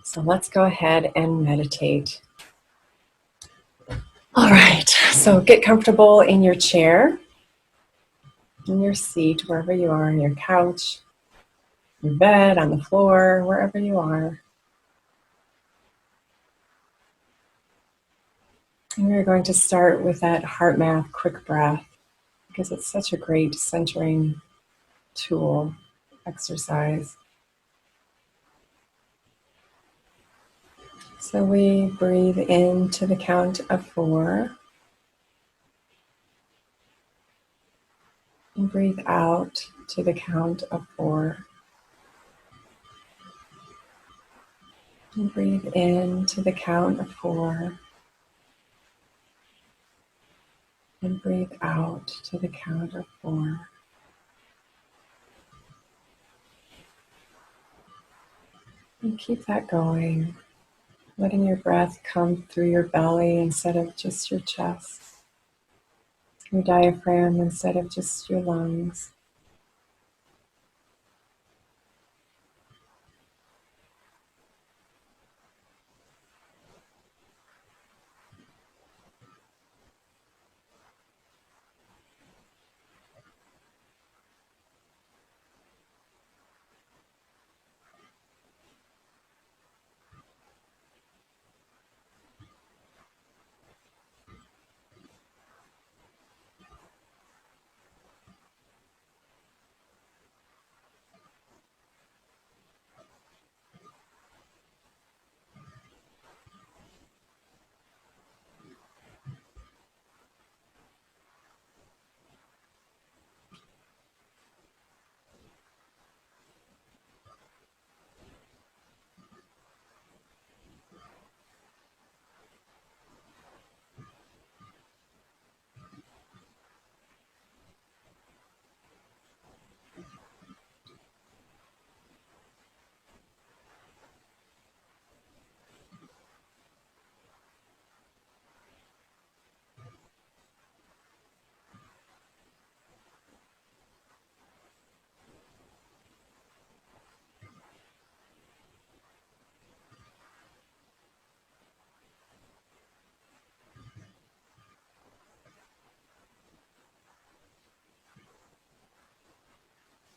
So let's go ahead and meditate. All right, so get comfortable in your chair, in your seat, wherever you are, on your couch, your bed, on the floor, wherever you are. And we're going to start with that heart math quick breath because it's such a great centering tool, exercise. So we breathe in to the count of 4 and breathe out to the count of 4. And breathe in to the count of 4 and breathe out to the count of 4. And keep that going, letting your breath come through your belly instead of just your chest, your diaphragm instead of just your lungs.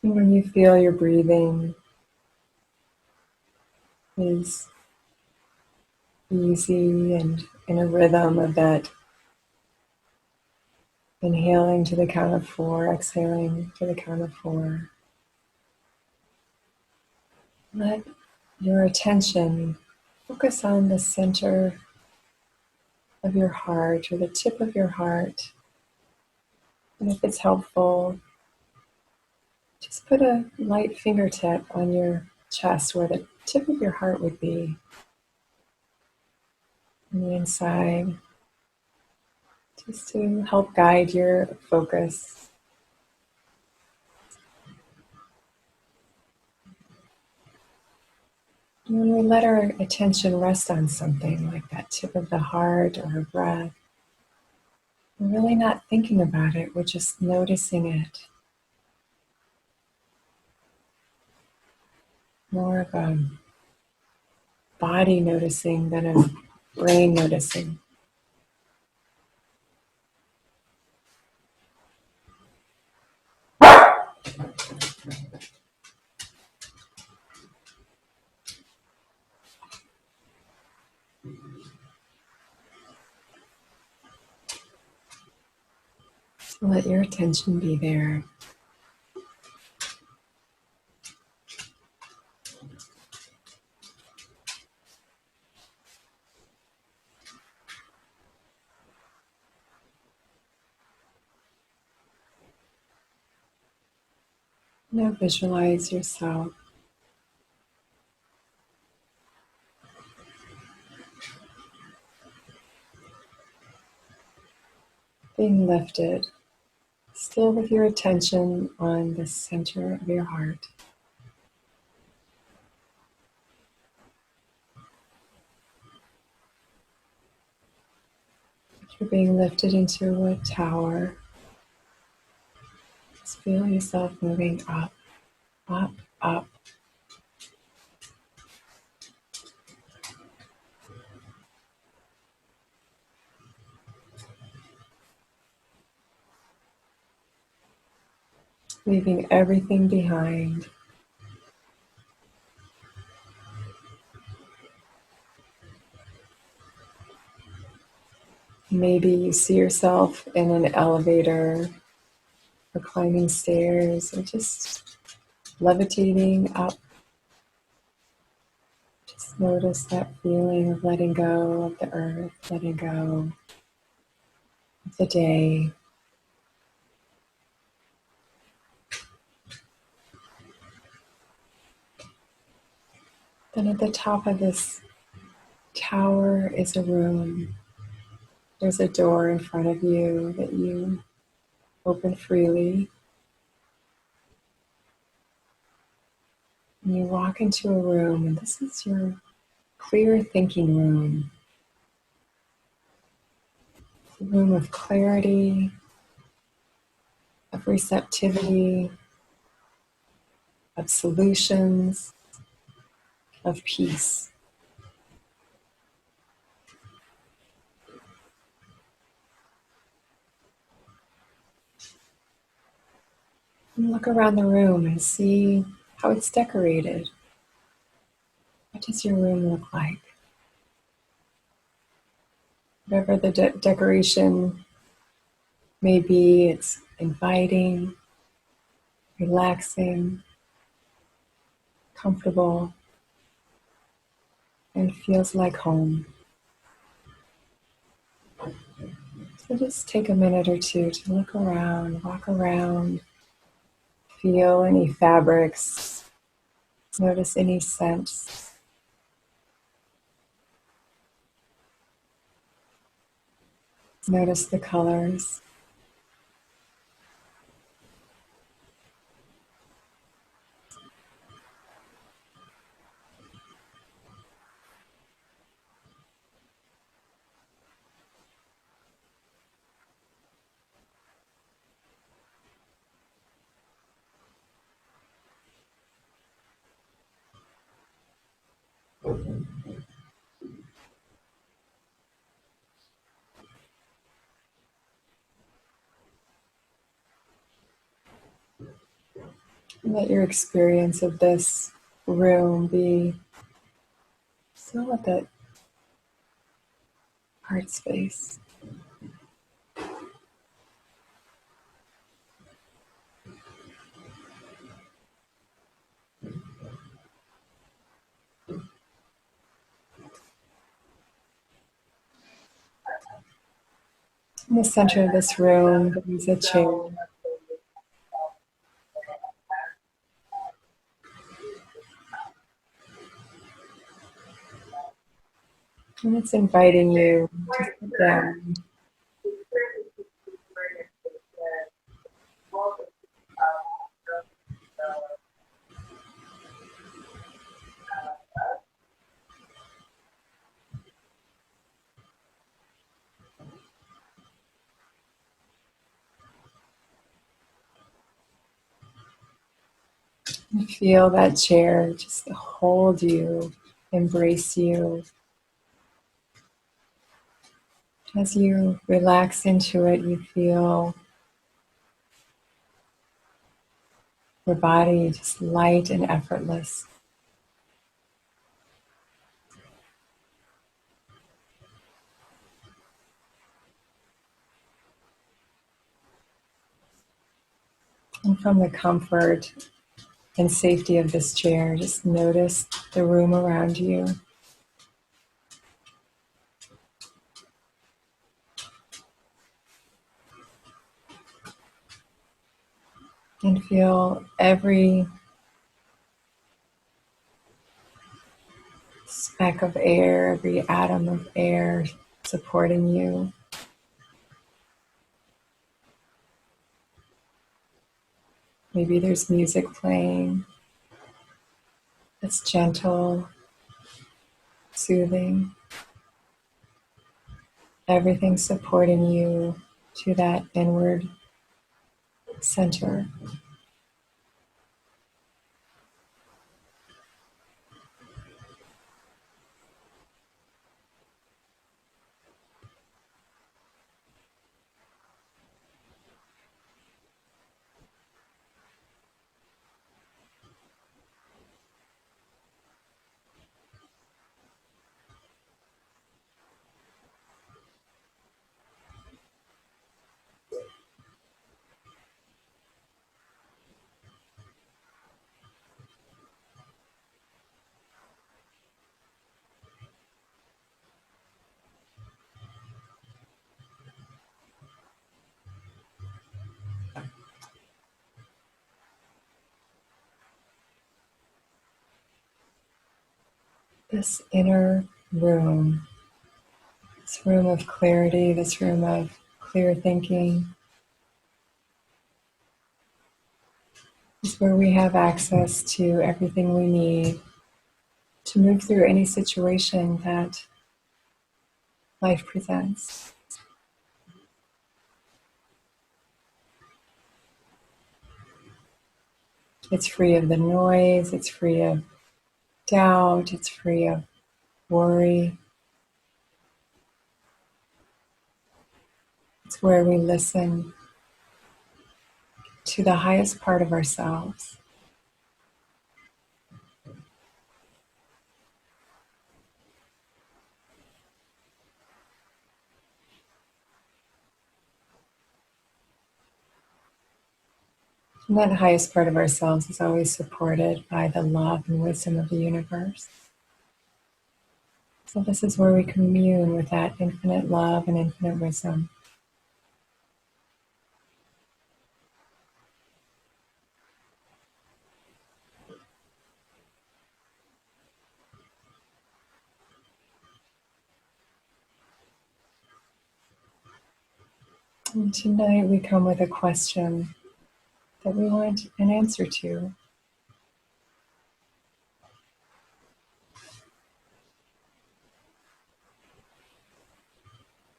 And when you feel your breathing is easy and in a rhythm of that inhaling to the count of 4, exhaling to the count of 4, let your attention focus on the center of your heart or the tip of your heart. And if it's helpful, just put a light fingertip on your chest where the tip of your heart would be. On the inside, just to help guide your focus. And when we let our attention rest on something like that tip of the heart or a breath, we're really not thinking about it, we're just noticing it. More of a body noticing than a brain noticing. So let your attention be there. Now visualize yourself being lifted, still with your attention on the center of your heart. You're being lifted into a tower. Just feel yourself moving up, up, up. leaving everything behind. Maybe you see yourself in an elevator or climbing stairs or just levitating up. Just notice that feeling of letting go of the earth, letting go of the day. Then at the top of this tower is a room. There's a door in front of you that you open freely. And you walk into a room, and this is your clear thinking room. It's a room of clarity, of receptivity, of solutions, of peace. And look around the room and see how it's decorated. What does your room look like? Whatever the decoration may be, it's inviting, relaxing, comfortable, and feels like home. So just take a minute or two to look around, walk around, feel any fabrics, notice any scents. Notice the colors. And let your experience of this room be still at that heart space. In the center of this room, there's a chair. And it's inviting you to sit down. And feel that chair just hold you, embrace you. As you relax into it, you feel your body just light and effortless. And from the comfort and safety of this chair, just notice the room around you. And feel every speck of air, every atom of air supporting you. Maybe there's music playing that's gentle, soothing. Everything supporting you to that inward center. this inner room, this room of clarity, this room of clear thinking, is where we have access to everything we need to move through any situation that life presents. It's free of the noise, it's free of doubt, it's free of worry. It's where we listen to the highest part of ourselves. And that highest part of ourselves is always supported by the love and wisdom of the universe. So this is where we commune with that infinite love and infinite wisdom. And tonight we come with a question that we want an answer to.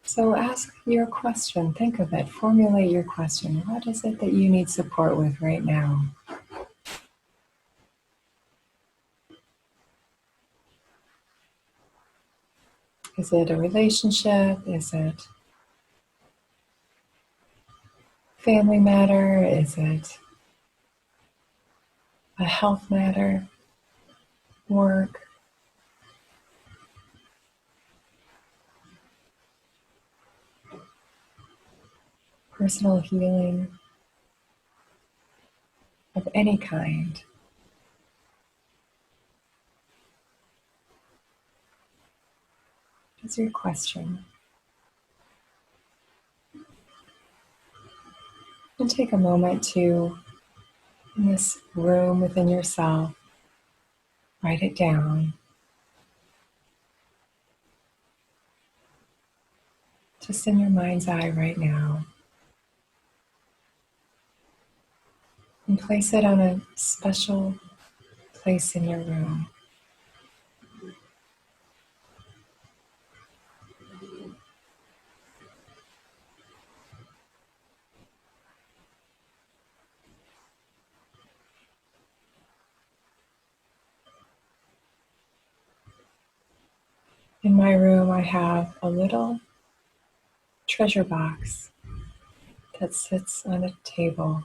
So ask your question, think of it, formulate your question. What is it that you need support with right now? Is it a relationship? Is it family matter? Is it a health matter? Work? Personal healing of any kind? What's your question? And take a moment to, in this room within yourself, write it down. Just in your mind's eye right now. And place it on a special place in your room. In my room, I have a little treasure box that sits on a table.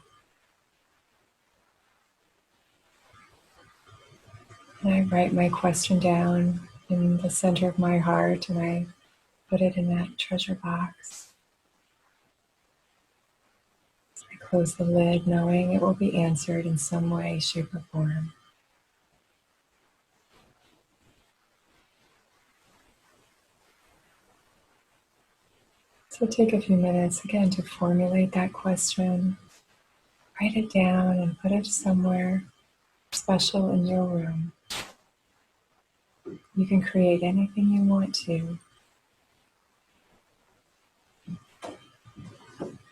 And I write my question down in the center of my heart and I put it in that treasure box. I close the lid knowing it will be answered in some way, shape, or form. So take a few minutes again to formulate that question. Write it down and put it somewhere special in your room. You can create anything you want to,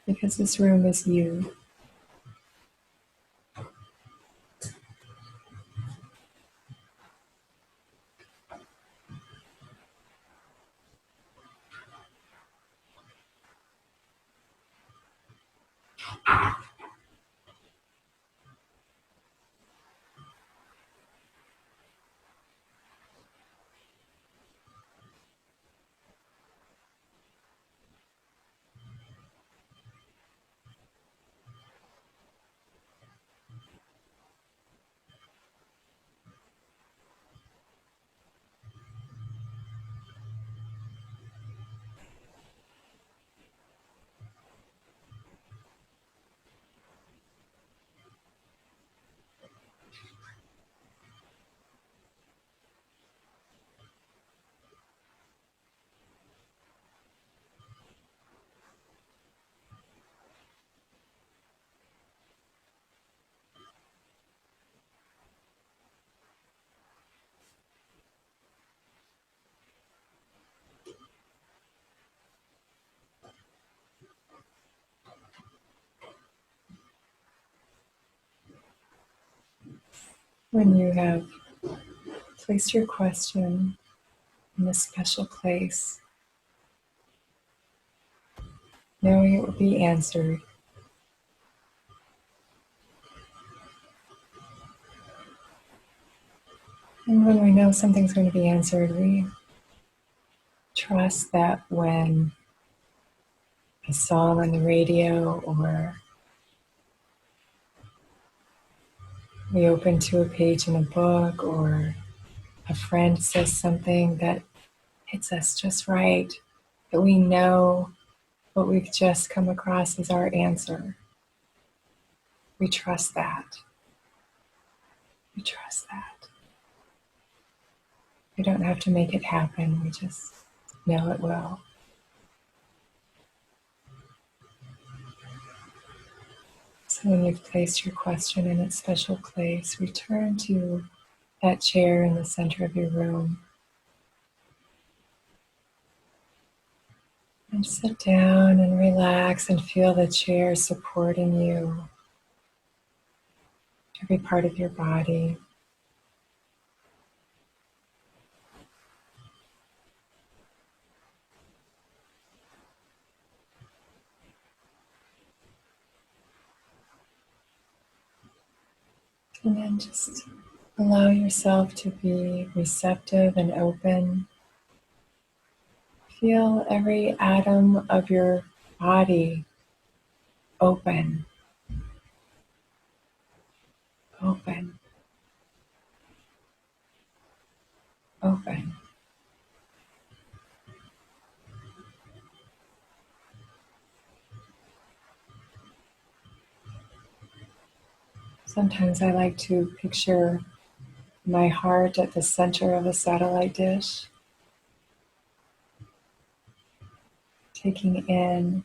because this room is you. When you have placed your question in a special place, knowing it will be answered. And when we know something's going to be answered, we trust that when a song on the radio or we open to a page in a book or a friend says something that hits us just right, that we know what we've just come across as our answer. We trust that. We trust that. We don't have to make it happen. We just know it will. So when you've placed your question in its special place, return to that chair in the center of your room and sit down and relax and feel the chair supporting you, every part of your body. And then just allow yourself to be receptive and open. Feel every atom of your body open, open, open. Sometimes I like to picture my heart at the center of a satellite dish, taking in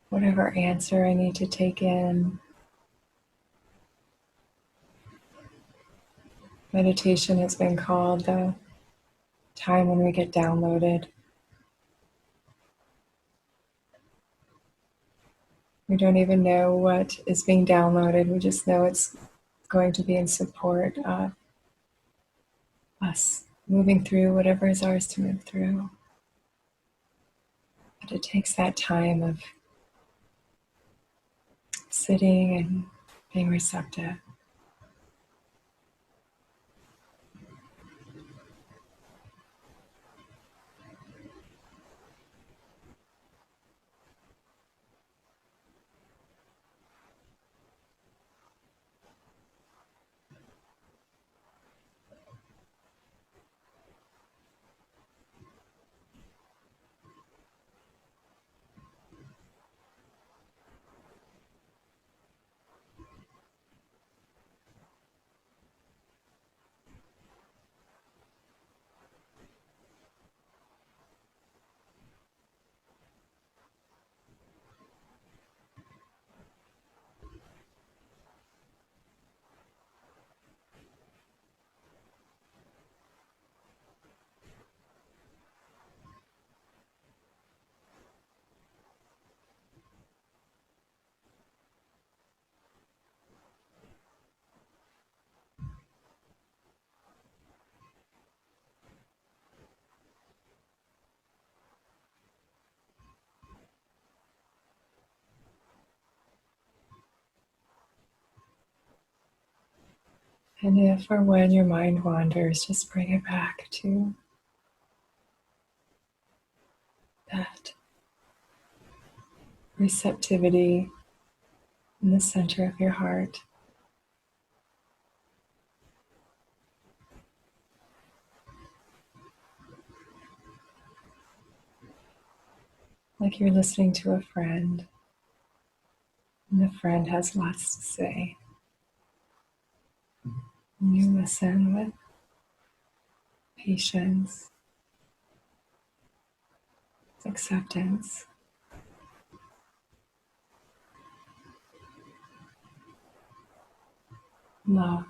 whatever answer I need to take in. Meditation has been called the time when we get downloaded. We don't even know what is being downloaded. We just know it's going to be in support of us moving through whatever is ours to move through. But it takes that time of sitting and being receptive. And if or when your mind wanders, just bring it back to that receptivity in the center of your heart. Like you're listening to a friend, and the friend has lots to say. And you listen with patience, acceptance, love.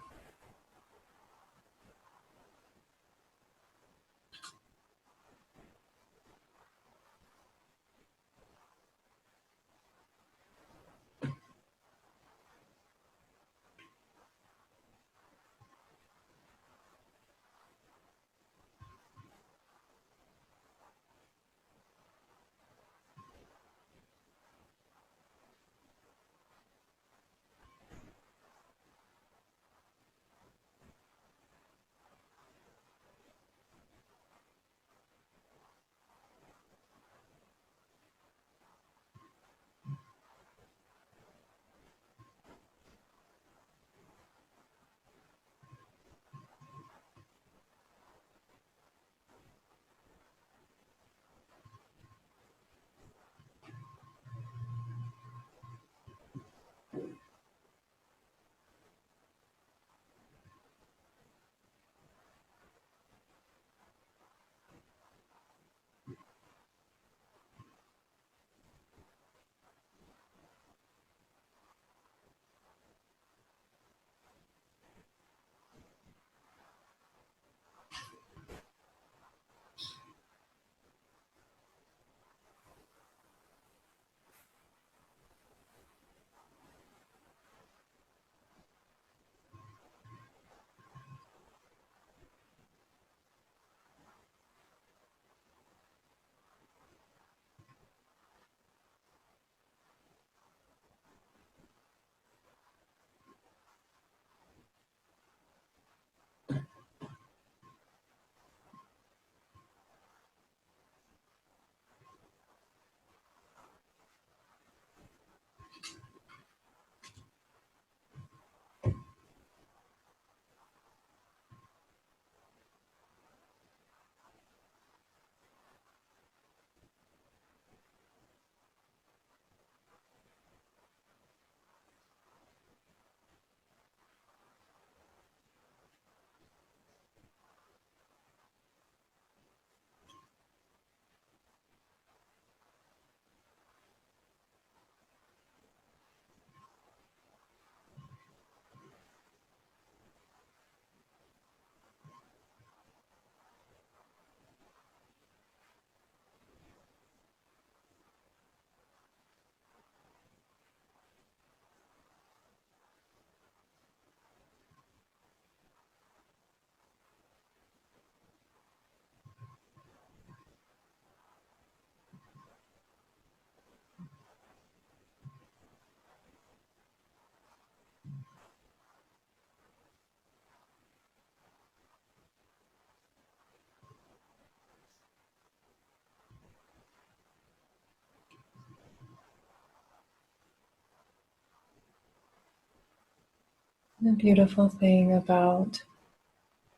The beautiful thing about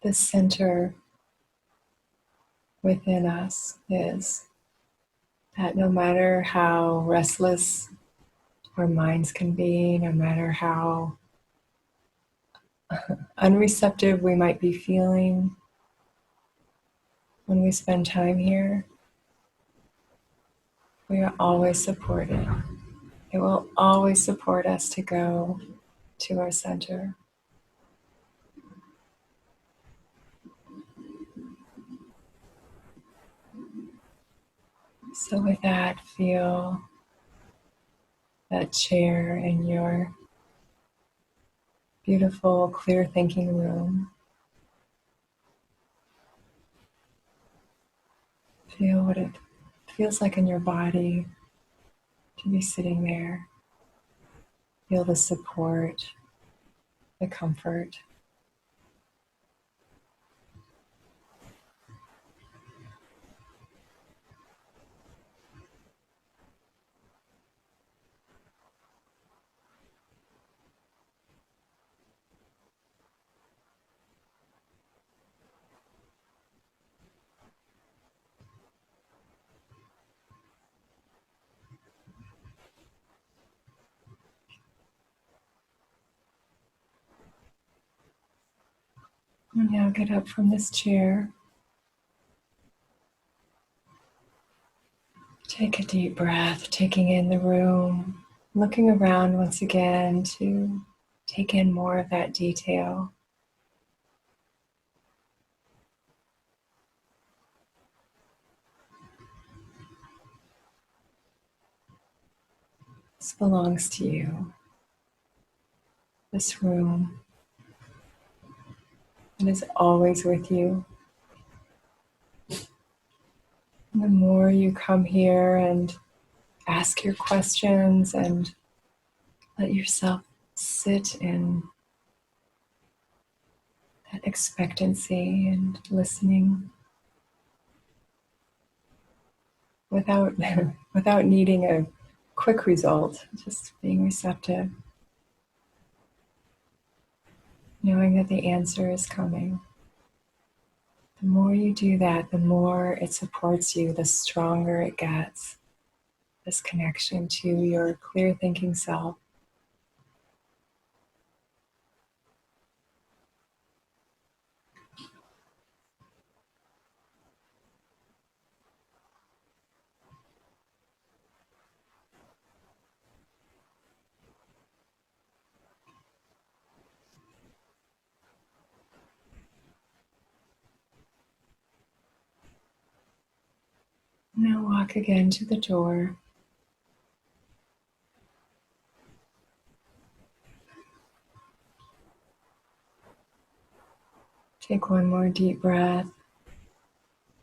the center within us is that no matter how restless our minds can be, no matter how unreceptive we might be feeling when we spend time here, we are always supported. It will always support us to go to our center. So with that, feel that chair in your beautiful, clear thinking room. Feel what it feels like in your body to be sitting there. Feel the support, the comfort. And now get up from this chair. Take a deep breath, taking in the room, looking around once again to take in more of that detail. This belongs to you. This room. It is always with you. And the more you come here and ask your questions and let yourself sit in that expectancy and listening without without needing a quick result, just being receptive, knowing that the answer is coming. The more you do that, the more it supports you, the stronger it gets. This connection to your clear thinking self. Now walk again to the door. Take one more deep breath,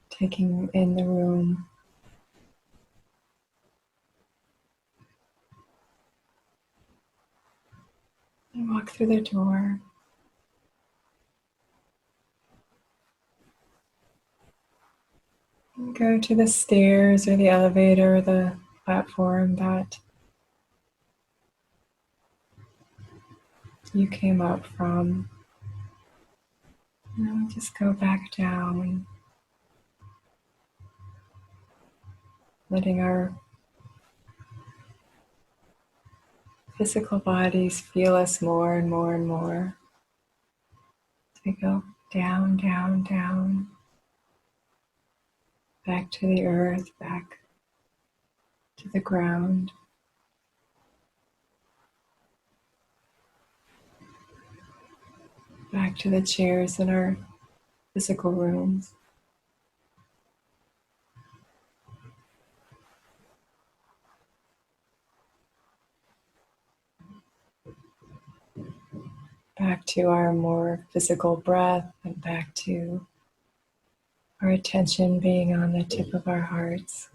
taking in the room. And walk through the door. And go to the stairs or the elevator or the platform that you came up from. Now just go back down, letting our physical bodies feel us more and more and more. As we go down, down, down, back to the earth, back to the ground. Back to the chairs in our physical rooms. Back to our more physical breath and back to our attention being on the tip of our hearts.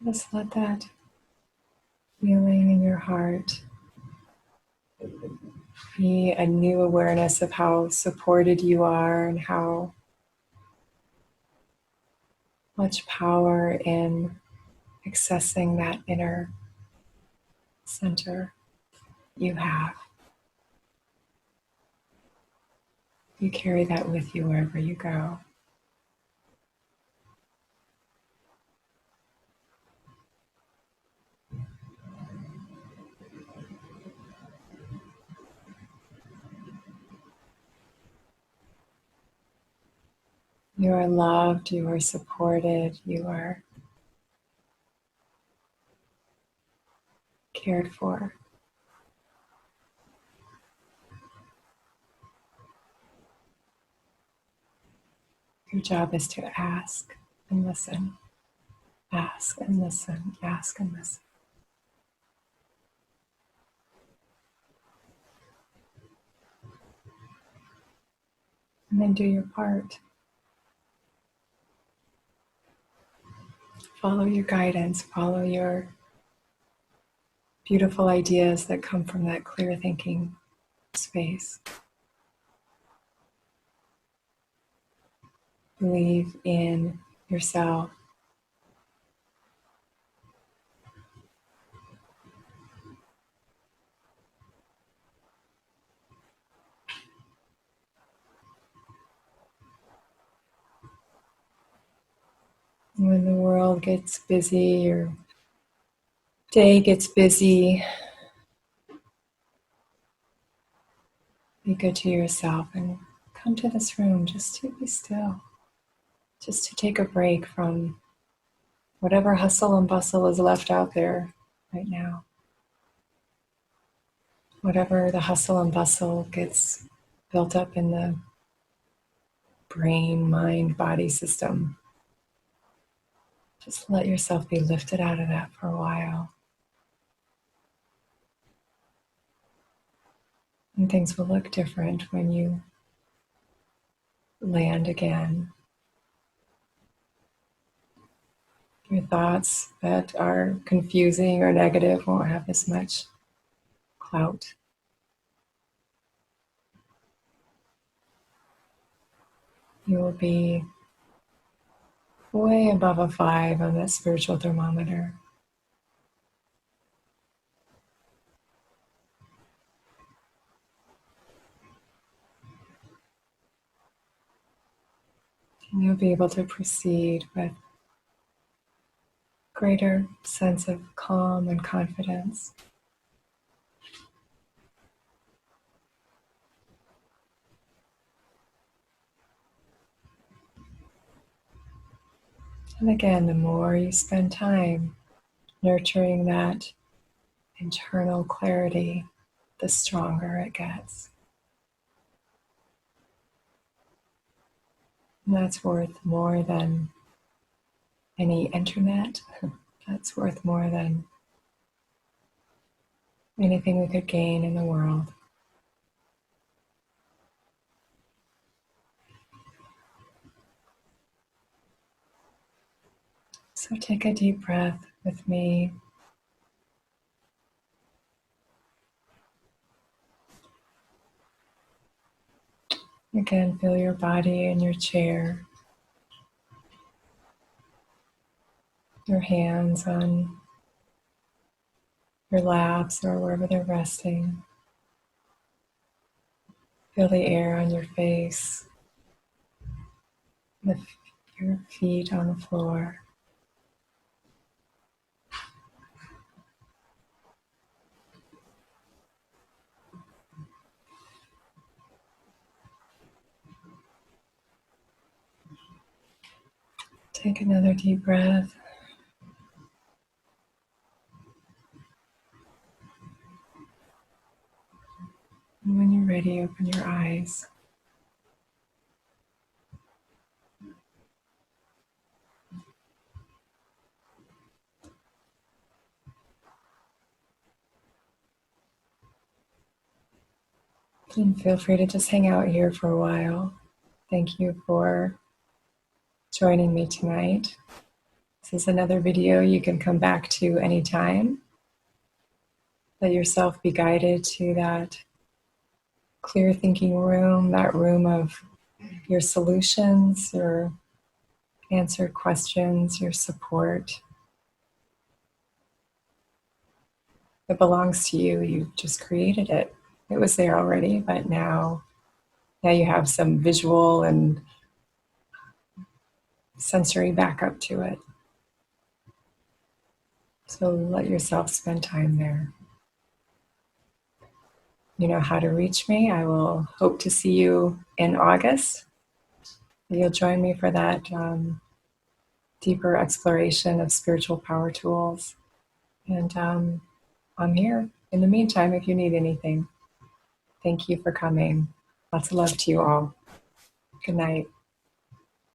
Just let that feeling in your heart be a new awareness of how supported you are and how much power in accessing that inner center you have. You carry that with you wherever you go. You are loved, you are supported, you are cared for. Your job is to ask and listen, ask and listen, ask and listen. And then do your part. Follow your guidance, follow your beautiful ideas that come from that clear thinking space. Believe in yourself. When the world gets busy, your day gets busy, be good to yourself and come to this room just to be still, just to take a break from whatever hustle and bustle is left out there right now. Whatever the hustle and bustle gets built up in the brain, mind, body system. Just let yourself be lifted out of that for a while. And things will look different when you land again. Your thoughts that are confusing or negative won't have as much clout. You will be way above a 5 on that spiritual thermometer. And you'll be able to proceed with greater sense of calm and confidence. And again, the more you spend time nurturing that internal clarity, the stronger it gets. And that's worth more than any internet. That's worth more than anything we could gain in the world. So take a deep breath with me. Again, feel your body in your chair, your hands on your laps or wherever they're resting. Feel the air on your face, your feet on the floor. Take another deep breath. And when you're ready, open your eyes. And feel free to just hang out here for a while. Thank you for joining me tonight. This is another video you can come back to anytime. Let yourself be guided to that clear thinking room, that room of your solutions, your answered questions, your support. It belongs to you. You just created it. It was there already, but now you have some visual and sensory backup to it. So let yourself spend time there. You know how to reach me. I will hope to see you in August. You'll join me for that deeper exploration of spiritual power tools. And I'm here in the meantime if you need anything. Thank you for coming. Lots of love to you all. Good night.